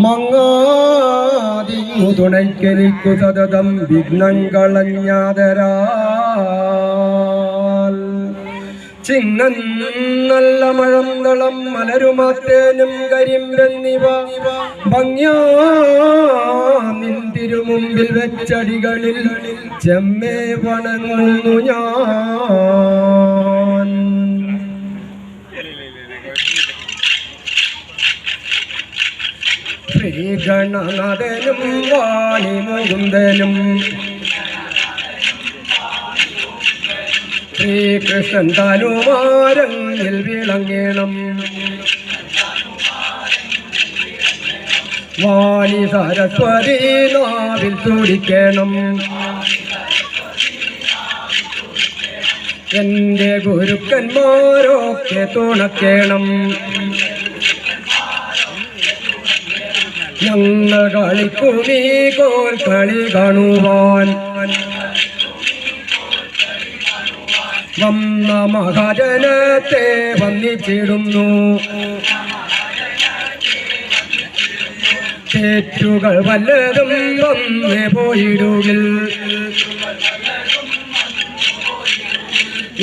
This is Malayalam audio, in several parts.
മങ്ങാതിങ്ങു തുണയ്ക്കെനിക്കു സതതം വിഘ്നങ്ങളഞ്ഞാതരാൽ ചിങ്ങൻ നല്ല മഴന്തളം മലരുമാത്തേനും കരിമ്പെന്നിവ ഭംഗ്യാ നിൻ തിരുമുമ്പിൽ വെച്ചടികളിൽ ചെമ്മേ വണങ്ങുന്നു ഞാൻ. ശ്രീഗണനാഥനും വാണി മുകുന്ദനും ശ്രീകൃഷ്ണൻ താനുമാരങ്ങിൽ വിളങ്ങേണം. വാണി സരസ്വതി നാവിൽ തുടിക്കണം. എന്റെ ഗുരുക്കന്മാരൊക്കെ തുണക്കേണം. ഞങ്ങൾ കളിക്കുമീ കോൽ കളി കാണുവാൻ വന്ന മഹാജനത്തെ വന്നിച്ചിടുന്നു. തെറ്റുകൾ വല്ലതും വന്ന് പോയിടുകിൽ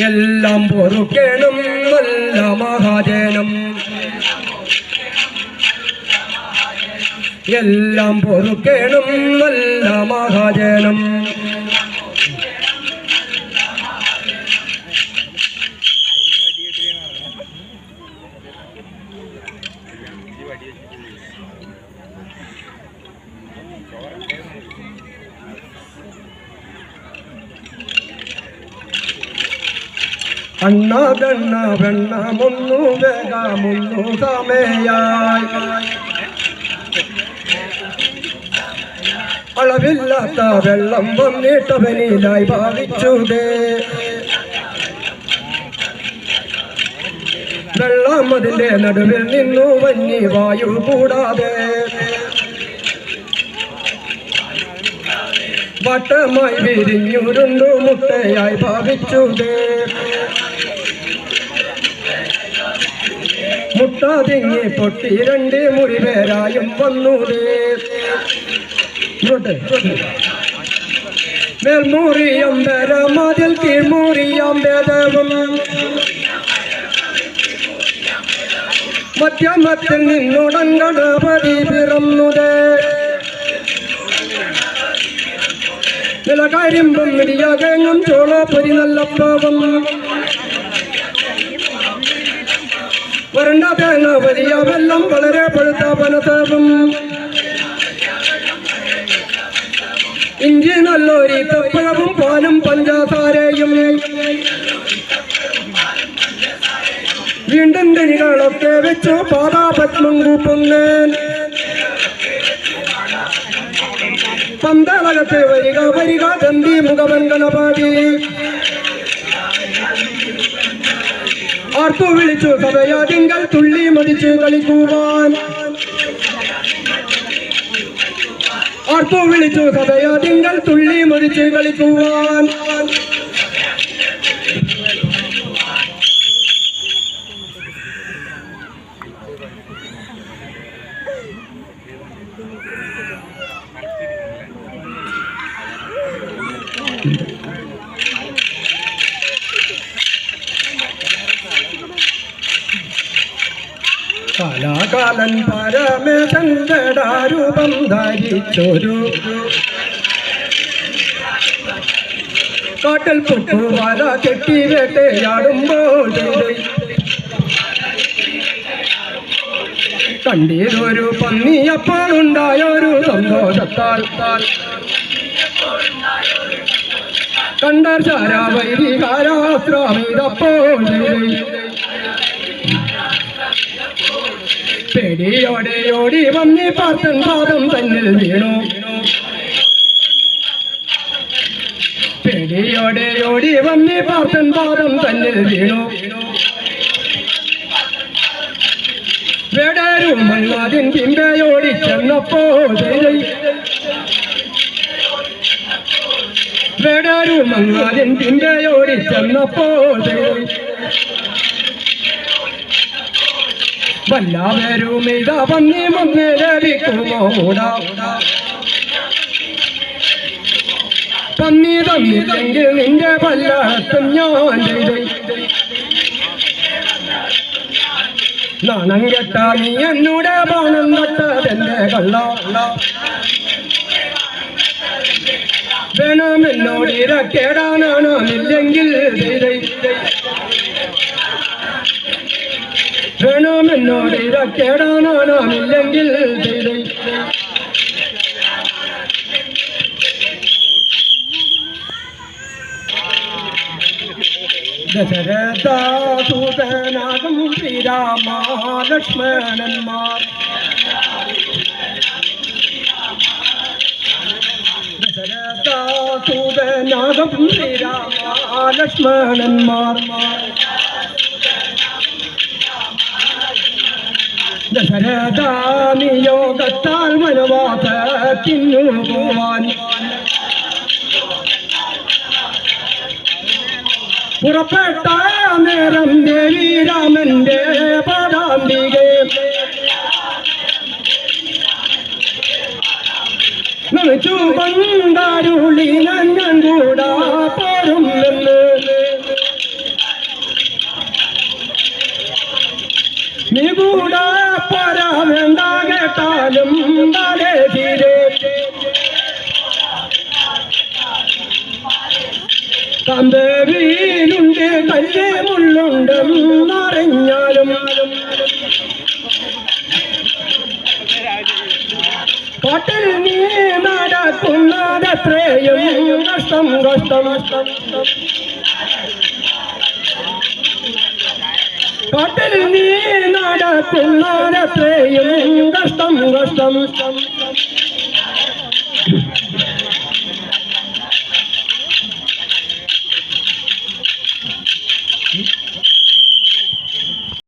എല്ലാം പൊറുക്കണം നല്ല മഹാജനം. എല്ലാം പൊറുക്കണം നല്ല മഹാജനം. അണ്ണ വെണ്ണ വെണ്ണ മുന്നു വേഗ മുന്നു സമയായി അളവില്ലാത്ത വെള്ളം വന്നിട്ടവനിലായി ഭാവിച്ചുതേ. വെള്ളം അതിന്റെ നടുവിൽ നിന്നു വന്നി വായു കൂടാതെ വട്ടമായി വിരിഞ്ഞുരുണ്ടു മുട്ടയായി ഭാവിച്ചുതേ. മുട്ട തിങ്ങി പൊട്ടി രണ്ട് മുറിവേരായും വന്നുതേ. മേൽമുറിയമ്പര മതിൽ കീഴ്മുറിയമ്പേദവും മധ്യമത്തിൽ നിന്നുടൻ ഗണപതി പിറന്നുതേ. നിലകരിമ്പും മിടിയകങ്ങും ചോളപ്പൊരി നല്ലപ്പവും വരണ്ട തേങ്ങ വലിയ വെള്ളം വളരെ പഴുത്ത പനത്തവും ഇഞ്ചി നല്ലൊരു തപ്പഴവും പാലും പഞ്ചസാരയും വീണ്ടും കണികളൊക്കെ വെച്ചു പാദാപത്മം കൂപ്പുന്നേൻ. പന്തളകത്തെ വരിക വരിക ചന്തി മുഖവൻ ഗണപതി ആർത്തു വിളിച്ചു സഭയാതിങ്കൽ തുള്ളി മതിച്ച് കളിക്കുവാൻ. ആർത്തു വിളിച്ചു സഭയാതിങ്കൽ തുള്ളി മതിച്ച് കളിക്കുവാൻ. കാലാകാലൻ പരമേശരൂപം ധരിച്ചൊരു കാട്ടിൽ പുട്ടുവല കെട്ടി വേട്ടയാടുമ്പോൾ കണ്ടീരൊരു പന്നി അപ്പോഴുണ്ടായൊരു സന്തോഷത്താൽ കണ്ടർ ചാരാവൈരികാരാശ്രാമിതപ്പോൾ പേടിയോടെ ഓടി വന്നി പാർത്തൻ പാദം തന്നിൽ വീണു. പേടിയോടെ ഓടി വന്നി പാർത്തൻ പാദം തന്നിൽ വീണു. വേടരും മങ്ങാതിൻ പിമ്പയോടി ചെന്നപ്പോൾ വേടരും മങ്ങാതിൻ പിമ്പയോടി ചെന്നപ്പോൾ വല്ലാവരും ഇതാ പന്നി മുന്ന് ലഭിക്കുമോ മൂടാ പന്നി തന്നില്ലെങ്കിൽ നിന്റെ പല്ലാത്തും ഞാൻ ചെയ്തേ നാണം കെട്ട നീ എന്നൂടെ പണം നട്ടതെന്റെ കള്ള വേണമെന്നോട് ഇരക്കേടാനാണില്ലെങ്കിൽ വേണമെന്നോട് ഇരക്കേടാനാണില്ലെങ്കിൽ ദശരഥാസൂതനാകും ശ്രീരാമ ലക്ഷ്മണന്മാർ ദശരഥാസൂതനാകും ശ്രീരാമ ലക്ഷ്മണന്മാർ ദശരഥ നിയോഗത്താൽ വനവാസത്തിനു പോവാൻ പുറപ്പെട്ട നേരം ദേവി രാമന്റെ പദാന്തികെ നനച്ചു പണ്ടാരുളി ഞാൻ കൂടാ പോരും എന്ന് നീ കൂടാ പോരാ വേണ്ട കേട്ടാലും താലേ തീരെ തന്തേവിയിലുണ്ട് കല്ലേമുള്ളുണ്ടെന്നറിഞ്ഞാലും കാട്ടിൽ നീ നടക്കുന്നതത്രയും കഷ്ടം കാട്ടിൽ നീ നടക്കുന്നതത്രയും കഷ്ടം